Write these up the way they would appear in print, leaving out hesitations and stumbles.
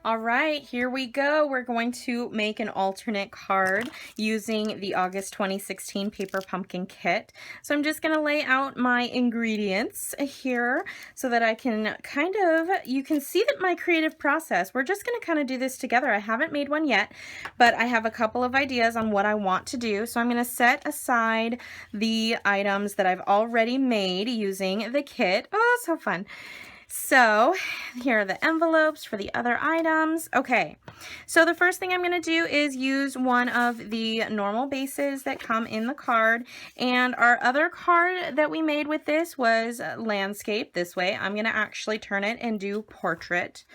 All right, here we go. We're going to make an alternate card using the August 2016 paper pumpkin kit. So I'm just going to lay out my ingredients here so that I can you can see that my creative process. We're just going to kind of do this together. I haven't made one yet, but I have a couple of ideas on what I want to do. So I'm going to set aside the items that I've already made using the kit. Oh, so fun. So here are the envelopes for the other items. Okay, so the first thing I'm going to do is use one of the normal bases that come in the card. And our other card that we made with this was landscape. This way I'm going to actually turn it and do portrait.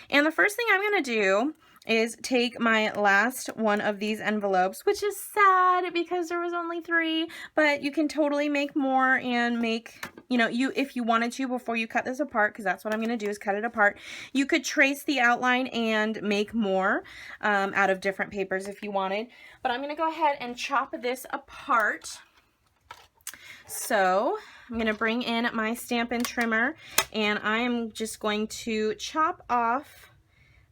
And the first thing I'm going to do is take my last one of these envelopes, which is sad because there was only 3, but you can totally make more and make, if you wanted to before you cut this apart, because that's what I'm going to do is cut it apart. You could trace the outline and make more out of different papers if you wanted, but I'm going to go ahead and chop this apart. So I'm going to bring in my Stampin' trimmer and I am just going to chop off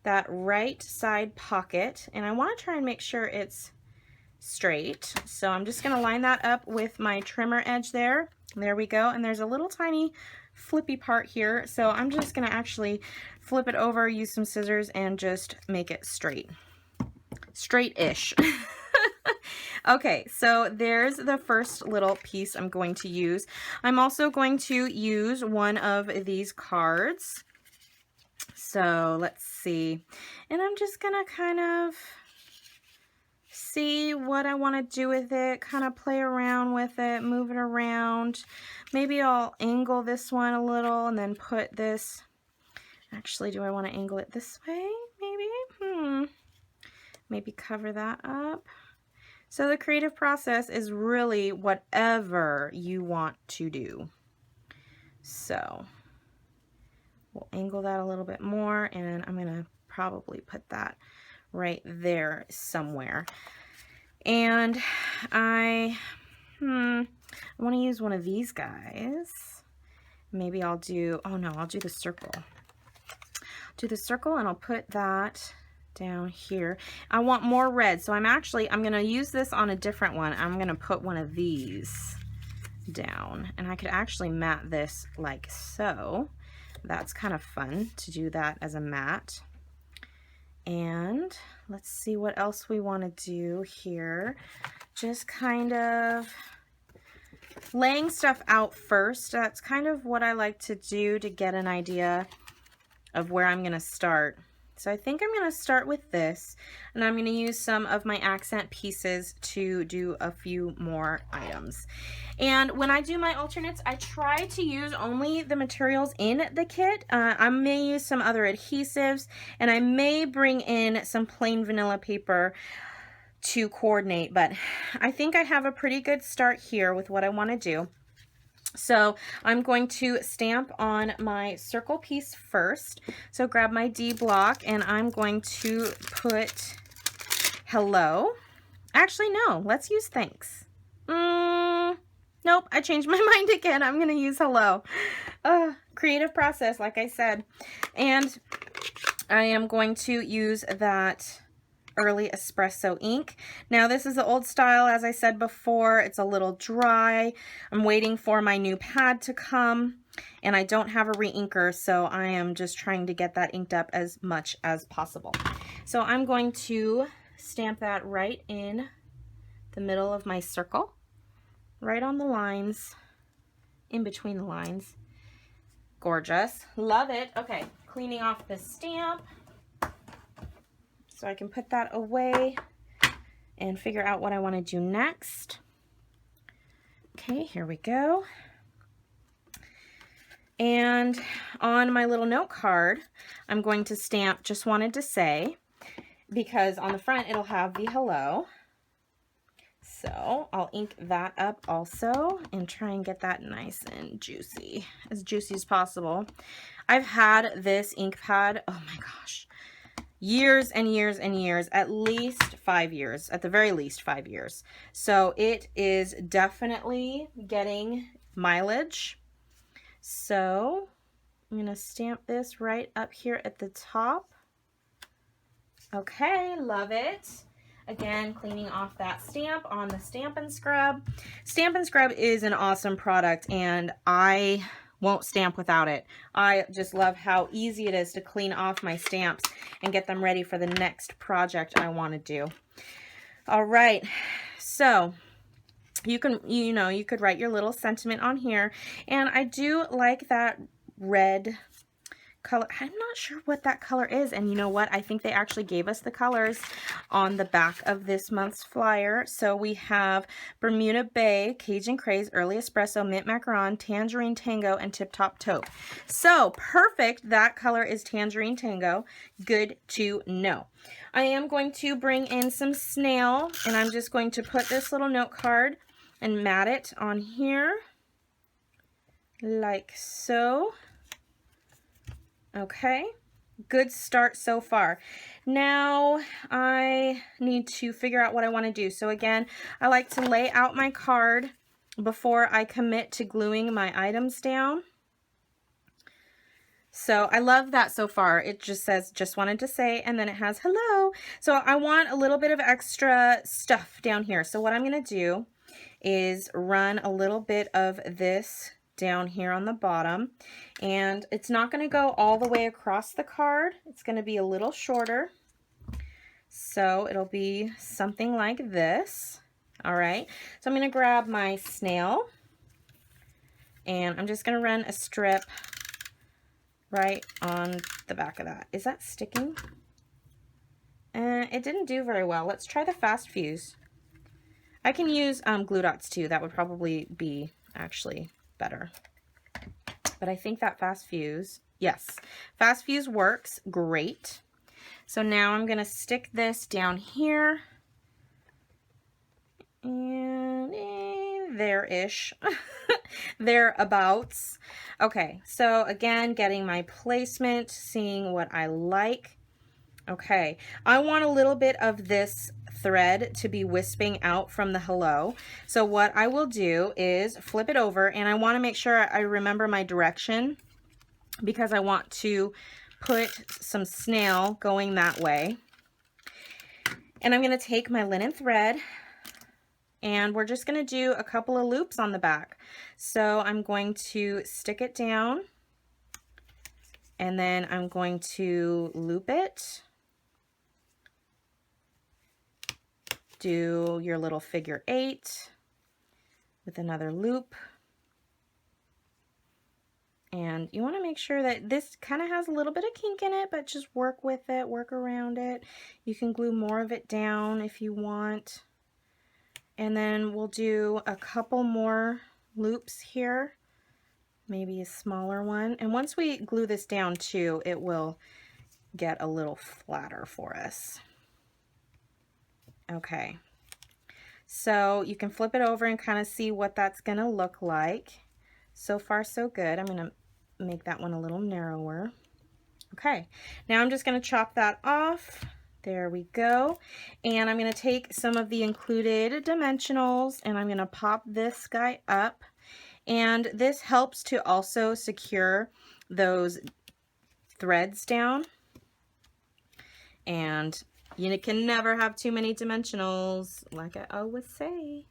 that right side pocket, and I want to try and make sure it's straight. So I'm just going to line that up with my trimmer edge there. There we go. And there's a little tiny flippy part here, so I'm just going to actually flip it over, use some scissors, and just make it straight-ish. Okay, so there's the first little piece I'm going to use. I'm also going to use one of these cards. So let's see, and I'm just gonna kind of see what I want to do with it, kind of play around with it, move it around. Maybe I'll angle this one a little and then put this, actually, do I want to angle it this way? Maybe, maybe cover that up. So the creative process is really whatever you want to do. So we'll angle that a little bit more, and I'm going to probably put that right there somewhere. And I want to use one of these guys. Maybe I'll do, oh no, I'll do the circle. Do the circle, and I'll put that down here. I want more red, so I'm going to use this on a different one. I'm going to put one of these down, and I could actually mat this like so. That's kind of fun to do that as a mat. And let's see what else we want to do here. Just kind of laying stuff out first. That's kind of what I like to do to get an idea of where I'm going to start. So I think I'm going to start with this, and I'm going to use some of my accent pieces to do a few more items. And when I do my alternates, I try to use only the materials in the kit. I may use some other adhesives, and I may bring in some plain vanilla paper to coordinate, but I think I have a pretty good start here with what I want to do. So I'm going to stamp on my circle piece first. So grab my D block, and I'm going to put hello. Actually, no, let's use thanks. Nope, I changed my mind again. I'm going to use hello. Creative process, like I said. And I am going to use that early espresso ink. Now this is the old style, as I said before. It's a little dry. I'm waiting for my new pad to come, and I don't have a re-inker, so I am just trying to get that inked up as much as possible. So I'm going to stamp that right in the middle of my circle, right on the lines, in between the lines. Gorgeous. Love it. Okay, cleaning off the stamp so I can put that away and figure out what I want to do next. Okay, here we go. And on my little note card, I'm going to stamp just wanted to say, because on the front it'll have the hello. So I'll ink that up also and try and get that nice and juicy as possible. I've had this ink pad, oh my gosh, years and years and years, at least 5 years, at the very least 5 years. So it is definitely getting mileage. So I'm going to stamp this right up here at the top. Okay, love it. Again, cleaning off that stamp on the Stampin' Scrub. Stampin' Scrub is an awesome product, and I won't stamp without it. I just love how easy it is to clean off my stamps and get them ready for the next project I want to do. All right, so you can, you could write your little sentiment on here, and I do like that red color. I'm not sure what that color is, and you know what, I think they actually gave us the colors on the back of this month's flyer. So we have Bermuda Bay, Cajun Craze, Early Espresso, Mint Macaron, Tangerine Tango, and Tip Top Taupe. So perfect, that color is Tangerine Tango. Good to know. I am going to bring in some snail, and I'm just going to put this little note card and mat it on here like so. Okay, good start so far. Now I need to figure out what I want to do. So again, I like to lay out my card before I commit to gluing my items down. So I love that so far. It just says, just wanted to say, and then it has hello. So I want a little bit of extra stuff down here. So what I'm going to do is run a little bit of this down here on the bottom, and it's not going to go all the way across the card. It's going to be a little shorter, so it'll be something like this. All right, so I'm going to grab my snail, and I'm just going to run a strip right on the back of that. Is that sticking? It didn't do very well. Let's try the fast fuse. I can use glue dots too. That would probably be actually better. But I think that fast fuse, yes, fast fuse works great. So now I'm going to stick this down here. And there-ish. Thereabouts. Okay, so again, getting my placement, seeing what I like. Okay, I want a little bit of this thread to be wisping out from the hello. So what I will do is flip it over, and I want to make sure I remember my direction because I want to put some snail going that way. And I'm going to take my linen thread, and we're just going to do a couple of loops on the back. So I'm going to stick it down, and then I'm going to loop it. Do your little figure 8 with another loop. And you want to make sure that this kind of has a little bit of kink in it, but just work with it, work around it. You can glue more of it down if you want. And then we'll do a couple more loops here, maybe a smaller one. And once we glue this down too, it will get a little flatter for us. Okay, so you can flip it over and kind of see what that's going to look like. So far, so good. I'm going to make that one a little narrower. Okay, now I'm just going to chop that off. There we go. And I'm going to take some of the included dimensionals, and I'm going to pop this guy up. And this helps to also secure those threads down. And you can never have too many dimensionals, like I always say.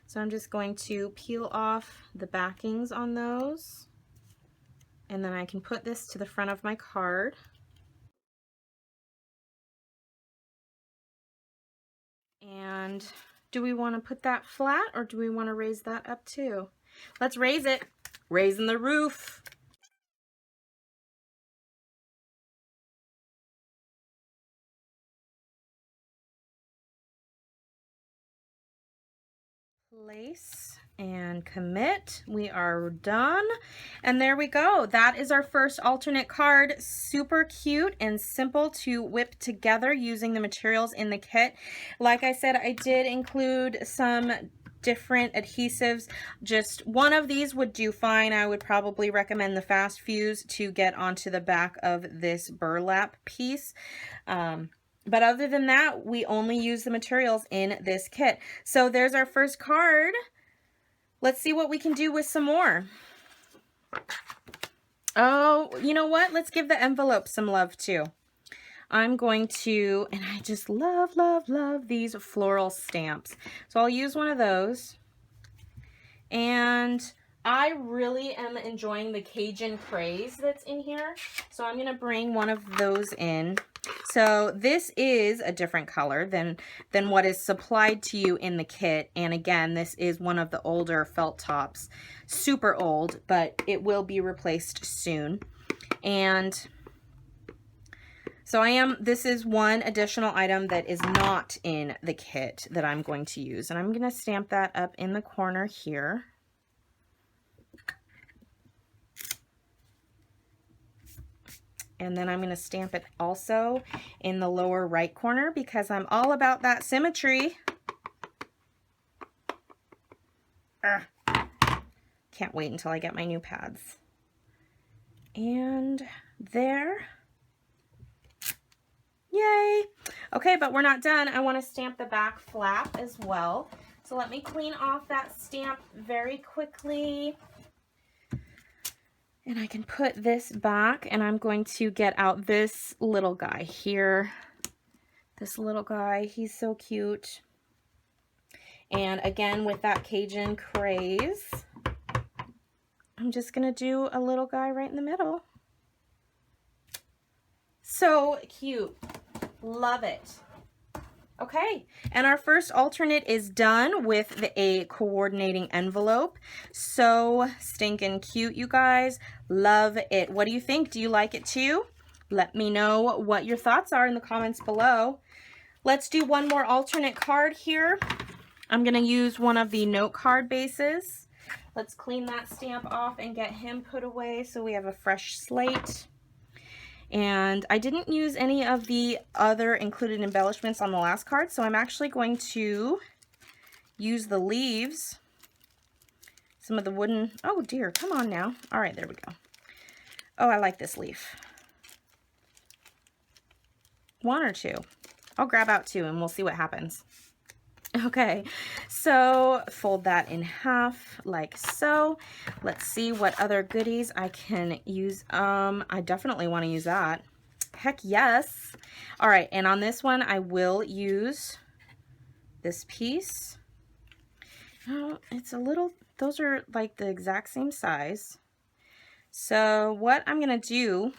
So I'm just going to peel off the backings on those, and then I can put this to the front of my card. And do we want to put that flat, or do we want to raise that up too? Let's raise it. Raising the roof. Place and commit. We are done, and there we go. That is our first alternate card. Super cute and simple to whip together using the materials in the kit. Like I said, I did include some different adhesives. Just one of these would do fine. I would probably recommend the fast fuse to get onto the back of this burlap piece. But other than that, we only use the materials in this kit. So there's our first card. Let's see what we can do with some more. Oh, you know what? Let's give the envelope some love too. I'm going to, and I just love, love, love these floral stamps. So I'll use one of those. And I really am enjoying the Cajun craze that's in here. So I'm gonna bring one of those in. So this is a different color than what is supplied to you in the kit. And again, this is one of the older felt tops. Super old, but it will be replaced soon. And so this is one additional item that is not in the kit that I'm going to use. And I'm gonna stamp that up in the corner here. And then I'm going to stamp it also in the lower right corner because I'm all about that symmetry. Can't wait until I get my new pads. And there. Yay! Okay, but we're not done. I want to stamp the back flap as well. So let me clean off that stamp very quickly. And I can put this back, and I'm going to get out this little guy here. This little guy, he's so cute. And again, with that Cajun craze, I'm just gonna do a little guy right in the middle. So cute, love it. Okay, and our first alternate is done with a coordinating envelope. So stinking cute, you guys. Love it. What do you think? Do you like it too? Let me know what your thoughts are in the comments below. Let's do one more alternate card here. I'm going to use one of the note card bases. Let's clean that stamp off and get him put away so we have a fresh slate. And I didn't use any of the other included embellishments on the last card, so I'm actually going to use the leaves, some of the wooden, oh dear, come on now. All right, there we go. Oh, I like this leaf. One or two. I'll grab out two and we'll see what happens. Okay, so fold that in half like so. Let's see what other goodies I can use. I definitely want to use that. Heck yes. All right, and on this one, I will use this piece. Oh, it's a little, those are like the exact same size. So what I'm gonna do,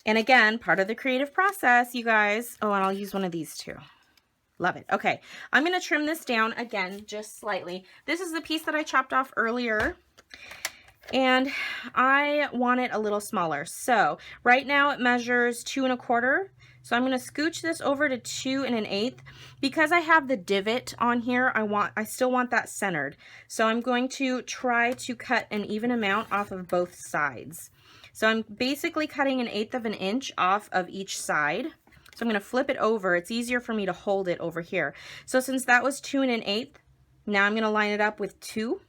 and again, part of the creative process, you guys. Oh, and I'll use one of these too. Love it. Okay, I'm going to trim this down again, just slightly. This is the piece that I chopped off earlier, and I want it a little smaller. So right now it measures 2 1/4. So I'm going to scooch this over to 2 1/8. Because I have the divot on here, I still want that centered. So I'm going to try to cut an even amount off of both sides. So I'm basically cutting 1/8 of an inch off of each side. So I'm going to flip it over. It's easier for me to hold it over here. So since that was 2 1/8, now I'm going to line it up with 2.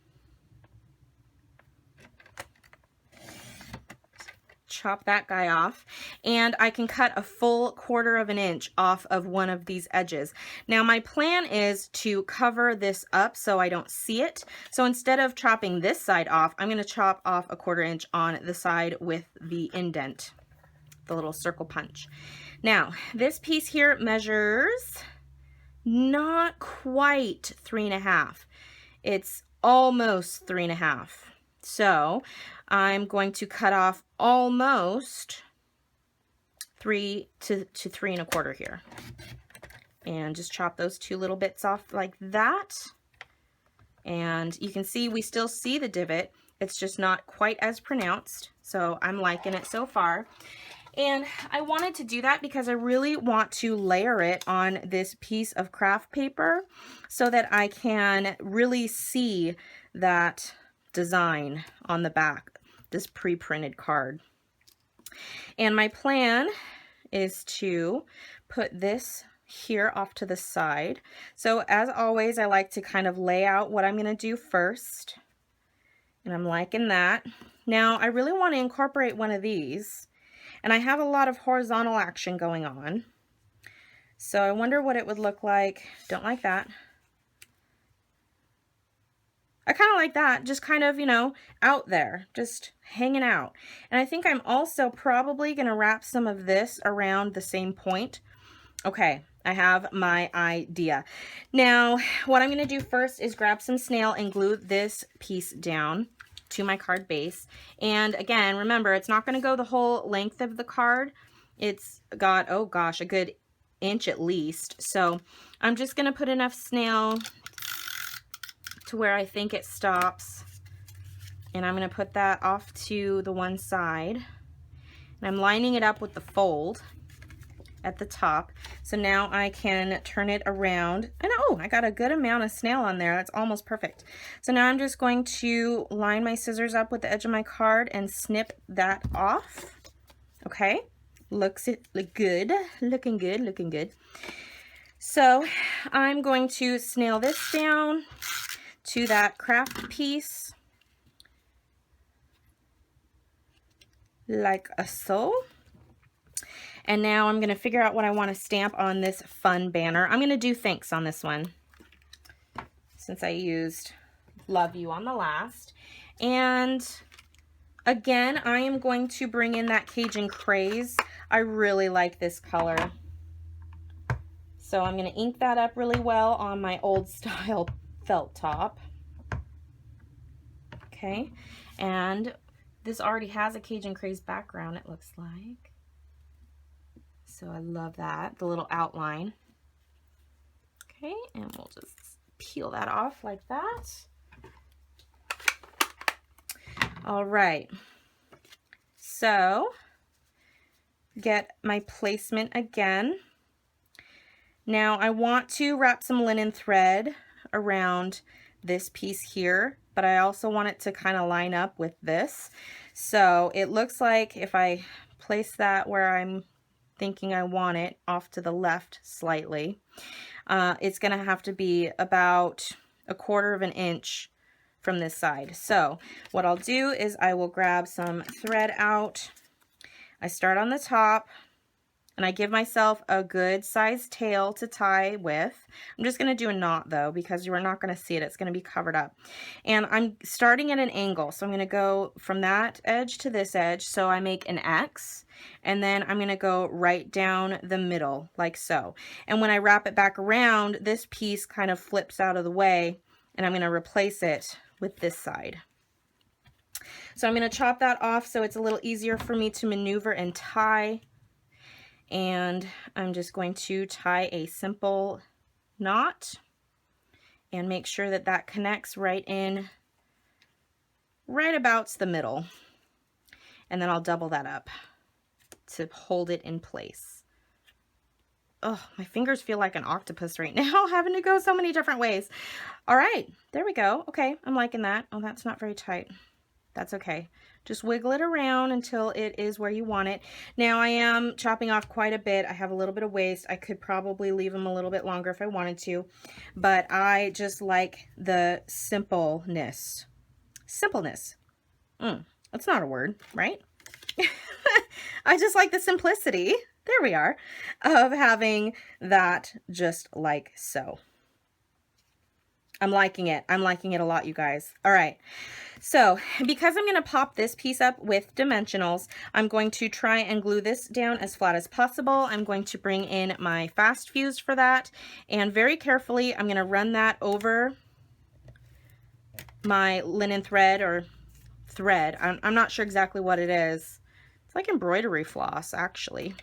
Chop that guy off. And I can cut a full 1/4 of an inch off of one of these edges. Now my plan is to cover this up so I don't see it. So instead of chopping this side off, I'm going to chop off a 1/4 inch on the side with the indent, the little circle punch. Now, this piece here measures not quite 3 1/2. It's almost 3 1/2. So I'm going to cut off almost 3 to 3 1/4 here. And just chop those two little bits off like that. And you can see, we still see the divot. It's just not quite as pronounced. So I'm liking it so far. And I wanted to do that because I really want to layer it on this piece of craft paper so that I can really see that design on the back, this pre-printed card. And my plan is to put this here off to the side. So as always, I like to kind of lay out what I'm going to do first. And I'm liking that. Now, I really want to incorporate one of these. And I have a lot of horizontal action going on. So I wonder what it would look like. Don't like that. I kind of like that, just kind of, you know, out there, just hanging out. And I think I'm also probably going to wrap some of this around the same point. Okay, I have my idea. Now, what I'm going to do first is grab some snail and glue this piece down to my card base. And again, remember, it's not going to go the whole length of the card. It's got, oh gosh, a good inch at least. So I'm just going to put enough snail to where I think it stops. And I'm going to put that off to the one side. And I'm lining it up with the fold at the top. So now I can turn it around. And oh, I got a good amount of snail on there. That's almost perfect. So now I'm just going to line my scissors up with the edge of my card and snip that off. Okay, look good, looking good, looking good. So I'm going to snail this down to that craft piece like so. And now I'm going to figure out what I want to stamp on this fun banner. I'm going to do thanks on this one since I used love you on the last. And again, I am going to bring in that Cajun Craze. I really like this color. So I'm going to ink that up really well on my old style felt top. Okay, and this already has a Cajun Craze background, it looks like. So I love that, the little outline. Okay, and we'll just peel that off like that. All right, so get my placement again. Now I want to wrap some linen thread around this piece here, but I also want it to kind of line up with this. So it looks like if I place that where I'm thinking I want it, off to the left slightly, it's going to have to be about 1/4 of an inch from this side. So what I'll do is I will grab some thread out. I start on the top and I give myself a good sized tail to tie with. I'm just going to do a knot though, because you're not going to see it. It's going to be covered up. And I'm starting at an angle. So I'm going to go from that edge to this edge. So I make an X, and then I'm going to go right down the middle like so. And when I wrap it back around, this piece kind of flips out of the way, and I'm going to replace it with this side. So I'm going to chop that off so it's a little easier for me to maneuver and tie. And I'm just going to tie a simple knot and make sure that that connects right in, right about the middle. And then I'll double that up to hold it in place. Oh, my fingers feel like an octopus right now, having to go so many different ways. All right, there we go. Okay, I'm liking that. Oh, that's not very tight. That's okay. Just wiggle it around until it is where you want it. Now I am chopping off quite a bit. I have a little bit of waste. I could probably leave them a little bit longer if I wanted to, but I just like the simpleness. Simpleness. That's not a word, right? I just like the simplicity. There we are, of having that just like so. I'm liking it. I'm liking it a lot, you guys. All right. So because I'm going to pop this piece up with dimensionals, I'm going to try and glue this down as flat as possible. I'm going to bring in my fast fuse for that. And very carefully, I'm going to run that over my linen thread or thread. I'm not sure exactly what it is. It's like embroidery floss, actually.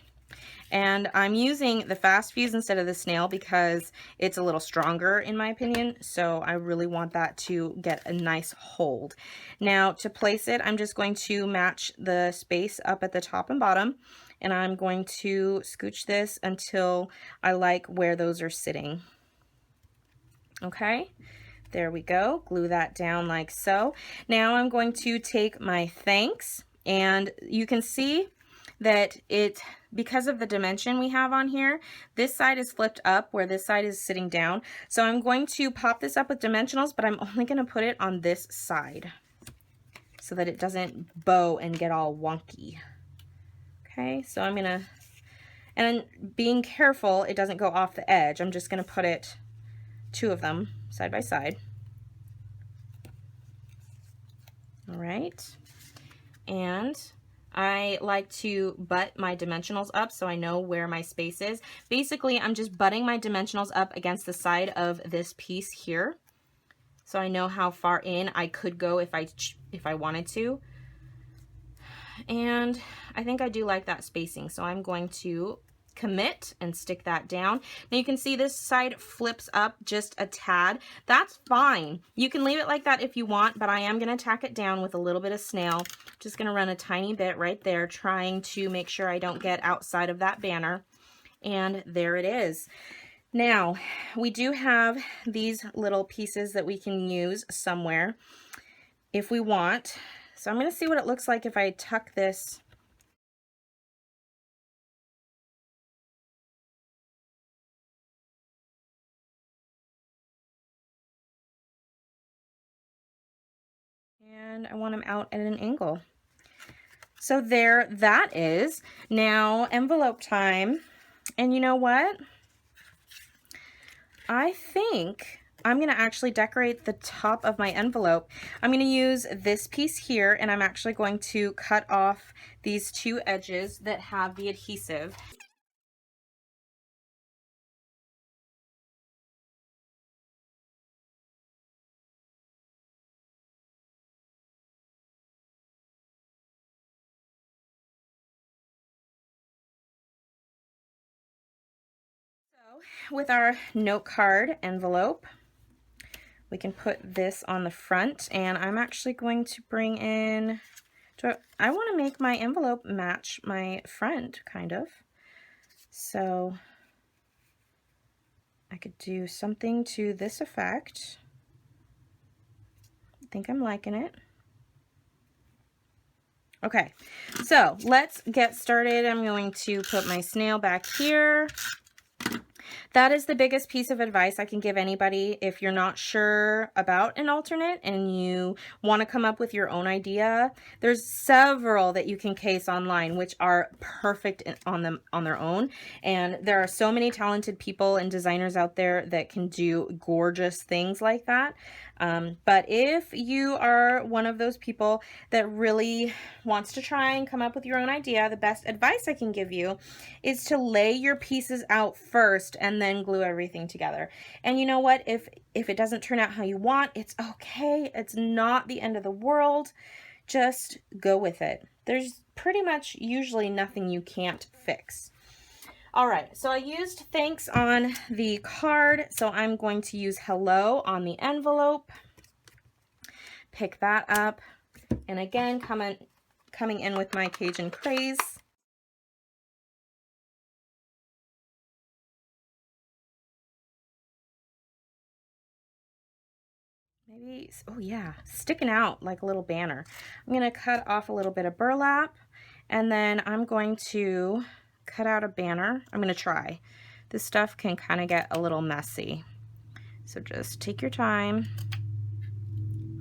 And I'm using the fast fuse instead of the snail because it's a little stronger in my opinion. So I really want that to get a nice hold. Now to place it, I'm just going to match the space up at the top and bottom. And I'm going to scooch this until I like where those are sitting. Okay, there we go. Glue that down like so. Now I'm going to take my thanks, and you can see that it, because of the dimension we have on here, this side is flipped up where this side is sitting down. So I'm going to pop this up with dimensionals, but I'm only going to put it on this side so that it doesn't bow and get all wonky. Okay, so I'm going to, and being careful it doesn't go off the edge, I'm just going to put it, 2 of them side by side. All right. And I like to butt my dimensionals up so I know where my space is. Basically, I'm just butting my dimensionals up against the side of this piece here, so I know how far in I could go if I wanted to. And I think I do like that spacing, so I'm going to commit and stick that down. Now you can see this side flips up just a tad. That's fine. You can leave it like that if you want, but I am going to tack it down with a little bit of snail. Just going to run a tiny bit right there, trying to make sure I don't get outside of that banner. And there it is. Now, we do have these little pieces that we can use somewhere if we want. So I'm going to see what it looks like if I tuck this . And I want them out at an angle. So there that is. Now envelope time. And you know what? I think I'm going to actually decorate the top of my envelope. I'm going to use this piece here, and I'm actually going to cut off these two edges that have the adhesive. So with our note card envelope, we can put this on the front, and I'm actually going to bring in, I want to make my envelope match my front, kind of. So I could do something to this effect. I think I'm liking it. Okay, so let's get started. I'm going to put my snail back here. That is the biggest piece of advice I can give anybody if you're not sure about an alternate and you want to come up with your own idea. There's several that you can case online which are perfect on their own, and there are so many talented people and designers out there that can do gorgeous things like that. But if you are one of those people that really wants to try and come up with your own idea, the best advice I can give you is to lay your pieces out first and then glue everything together. And you know what? If it doesn't turn out how you want, it's okay. It's not the end of the world. Just go with it. There's pretty much usually nothing you can't fix. All right, so I used thanks on the card, so I'm going to use hello on the envelope. Pick that up, and again, coming in with my Cajun Craze. Maybe, oh yeah, sticking out like a little banner. I'm going to cut off a little bit of burlap, and then I'm going to cut out a banner. I'm going to try. This stuff can kind of get a little messy, so just take your time.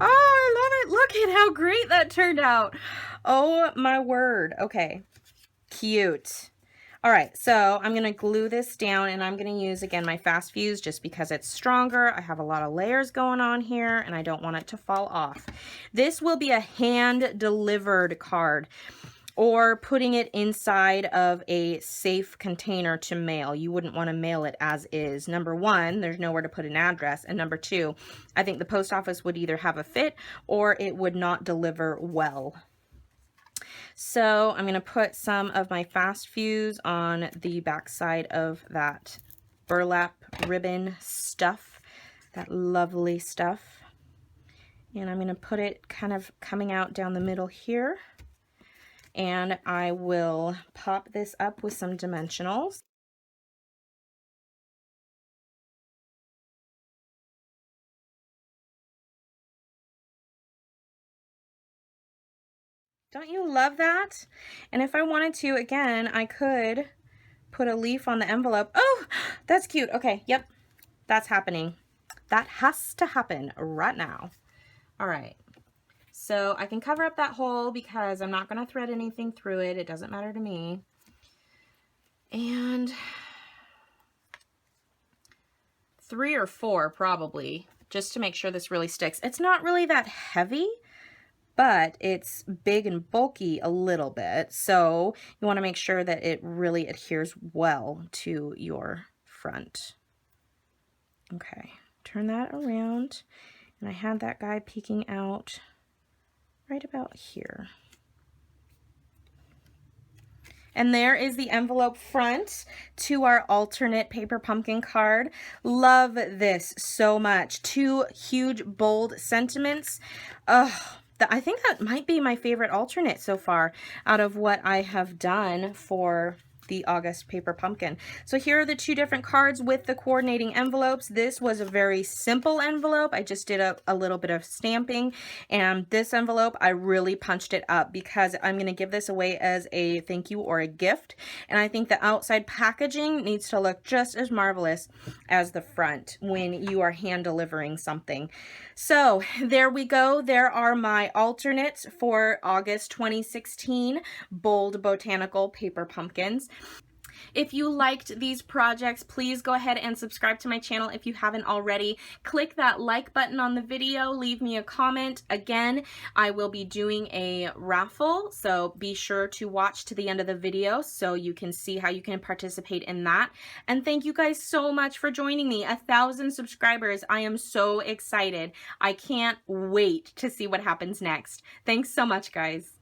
Oh, I love it. Look at how great that turned out. Oh my word. Okay, cute. All right, so I'm going to glue this down, and I'm going to use, again, my fast fuse just because it's stronger. I have a lot of layers going on here, and I don't want it to fall off. This will be a hand-delivered card, or putting it inside of a safe container to mail. You wouldn't want to mail it as is. Number one, there's nowhere to put an address, and number two, I think the post office would either have a fit or it would not deliver well. So I'm going to put some of my fast fuse on the back side of that burlap ribbon stuff, that lovely stuff. And I'm going to put it kind of coming out down the middle here. And I will pop this up with some dimensionals. Don't you love that? And if I wanted to, again, I could put a leaf on the envelope. Oh, that's cute. Okay, yep, that's happening. That has to happen right now. All right, so I can cover up that hole because I'm not going to thread anything through it. It doesn't matter to me. And 3 or 4 probably, just to make sure this really sticks. It's not really that heavy, but it's big and bulky a little bit. So you want to make sure that it really adheres well to your front. Okay, turn that around. And I had that guy peeking out right about here. And there is the envelope front to our alternate paper pumpkin card. Love this so much. 2 huge, bold sentiments. I think that might be my favorite alternate so far out of what I have done for the August paper pumpkin. So here are the 2 different cards with the coordinating envelopes. This was a very simple envelope. I just did a little bit of stamping, and this envelope I really punched it up because I'm going to give this away as a thank you or a gift, and I think the outside packaging needs to look just as marvelous as the front when you are hand delivering something. So there we go. There are my alternates for August 2016 bold botanical paper pumpkins. If you liked these projects, please go ahead and subscribe to my channel if you haven't already. Click that like button on the video, leave me a comment. Again, I will be doing a raffle, so be sure to watch to the end of the video so you can see how you can participate in that. And thank you guys so much for joining me. 1,000 subscribers. I am so excited. I can't wait to see what happens next. Thanks so much, guys.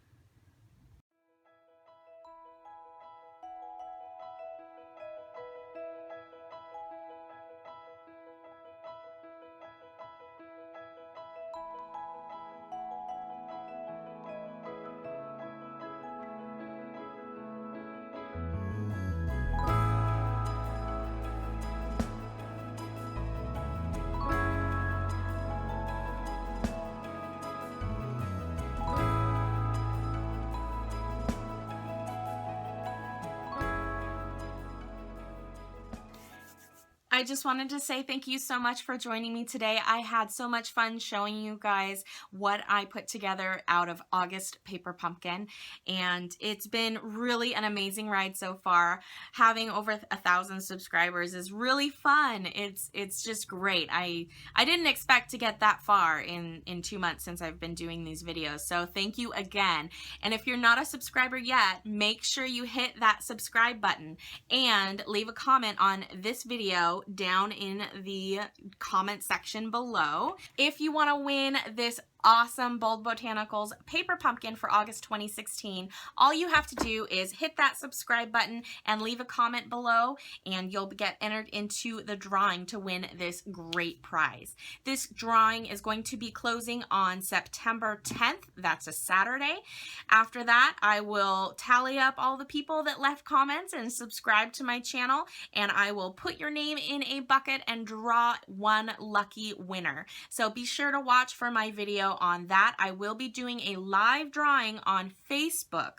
I just wanted to say thank you so much for joining me today. I had so much fun showing you guys what I put together out of August paper pumpkin, and it's been really an amazing ride so far. Having over 1,000 subscribers is really fun. It's just great. I didn't expect to get that far in 2 months since I've been doing these videos, so thank you again. And if you're not a subscriber yet, make sure you hit that subscribe button and leave a comment on this video down in the comment section below. If you want to win this awesome Bold Botanicals paper pumpkin for August 2016, all you have to do is hit that subscribe button and leave a comment below, and you'll get entered into the drawing to win this great prize. This drawing is going to be closing on September 10th. That's a Saturday. After that, I will tally up all the people that left comments and subscribe to my channel, and I will put your name in a bucket and draw one lucky winner. So be sure to watch for my video on that. I will be doing a live drawing on Facebook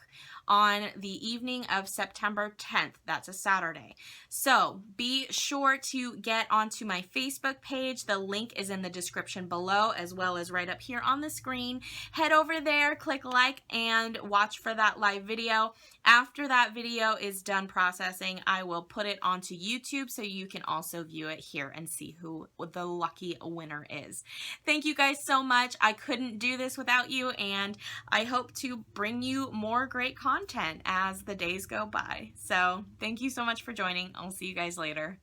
on the evening of September 10th. That's a Saturday. So be sure to get onto my Facebook page. The link is in the description below, as well as right up here on the screen. Head over there, click like, and watch for that live video. After that video is done processing, I will put it onto YouTube so you can also view it here and see who the lucky winner is. Thank you guys so much. I couldn't do this without you, and I hope to bring you more great content as the days go by. So thank you so much for joining. I'll see you guys later.